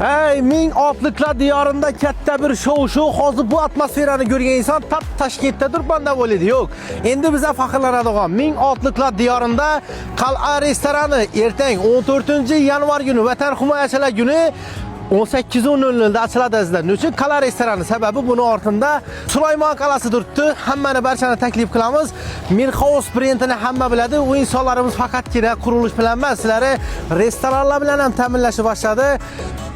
Ey ming otliqlar diyorida katta bir shov-shuv, hozir bu atmosferani ko'rgan inson tap Toshkentdadir banda bo'ladi. Yo'q. Endi biza faxrlanadigan ming otliqlar diyorida Qal'a restorani ertang 14-yanvar kuni Vatan himoyachilar kuni 18:00 da açıladi azizlar. Nechun Qal'a restorani? Sababi buni ortida Sulaymon qal'asi turibdi. Hammani barchani taklif qilamiz. Mirxaus brendini hamma biladi. U insonlarimiz faqatgina qurilish bilan emas, sizlarni restoranlar bilan ham ta'minlashni boshladi.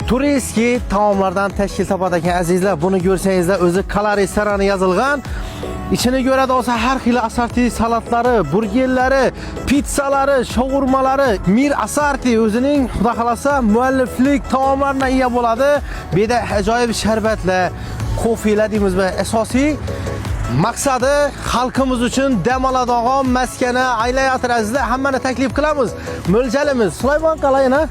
Turistik taomlardan tashkil topadigan azizlar, buni ko'rsangizlar o'zi Qal'a restorani yozilgan. İçine göre de olsa her xil asorti salatlari, burgerlari, pizzalari, shog'urmalari, Mir asorti o'zining xudo xolasa mualliflik taomlarına ega bo'ladi. Bu yerda ajoyib sharbatlar, kofelar deymiz va asosiy maqsadi xalqimiz uchun dam oladigan maskana aylayotir azizlar. Hammani taklif qilamiz. Mo'ljalimiz Sulaymon qal'asida.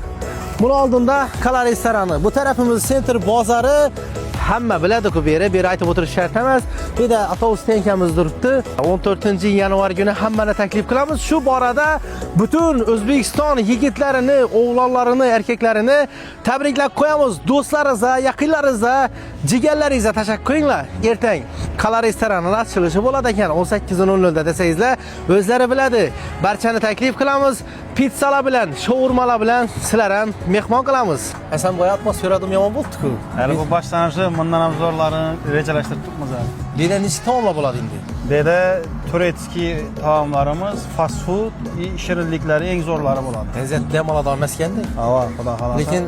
Bunun oldinda Qal'a restorani. Bu tarafimiz Center bozori. Hamma biladi-ku, bu yerda aytib o'tirish shart emas. Bu yerda avtobus tankamiz turibdi. 14-yanvar kuni hammani taklif qilamiz. Shu borada butun O'zbekiston yigitlarini, o'g'lonlarini, erkaklarini tabriklab qo'yamiz. Do'stlaringizga, yaqinlaringizga, jigarlaringizga tashakkur qilinglar. Ertang Qal'a restoranining ochilishi bo'ladi ekan 18:00 da desangizlar, o'zlari biladi. Barchani taklif qilamiz. Pizzalar bilan, shog'urmalar bilan sizlar ham mehmon qilamiz. Hasan boya atmosferadum yomon bo'ldi-ku. Hali bu boshlanishi bundan ham zo'rlarini rejalashtirib turibmiz hali. Bu yerda nechta taomlar bo'ladi endi? Bu yerda turetskiy taomlarimiz, fast food, shirinliklari eng zo'rlari bo'ladi. Lezzat dam oladigan maskanda. Hava, xudo xolasa. Lekin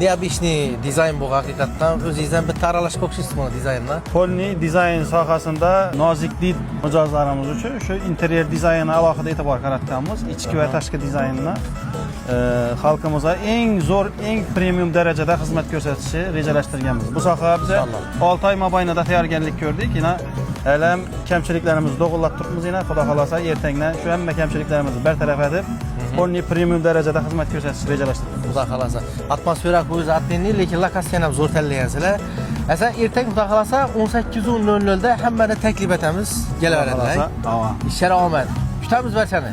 neobishniy dizayn bu haqiqatdan o'zingizdan bitta aralash qo'yishingiz buni dizaynni. Polni dizayn sohasida noziklik mijozlarimiz uchun shu interyer dizaynini alohida e'tibor qaratganmiz. Ichki va tashqi dizaynni xalqimizga eng zo'r, eng premium darajada xizmat ko'rsatishni rejalashtirganmiz. Bu soha biza 6 oy mobaynida tayyorgarlik ko'rdik. Yana hali kamchiliklarimizni to'g'irlab turibmiz. Yana xudo xolasa ertangdan shu hamma kamchiliklarimizni bartaraf etib, Polni premium darajada xizmat ko'rsatishni rejalashtirdik. Xudo xolasa. Atmosfera o'zi atlanli, lekin lokatsiyani ham zo'r tanlayansizlar. Asa ertaga xudo xolasa 18:00 da hammani taklif etamiz. Kelaveradilar. Hava. Ishlar omad. Kutamiz barchani.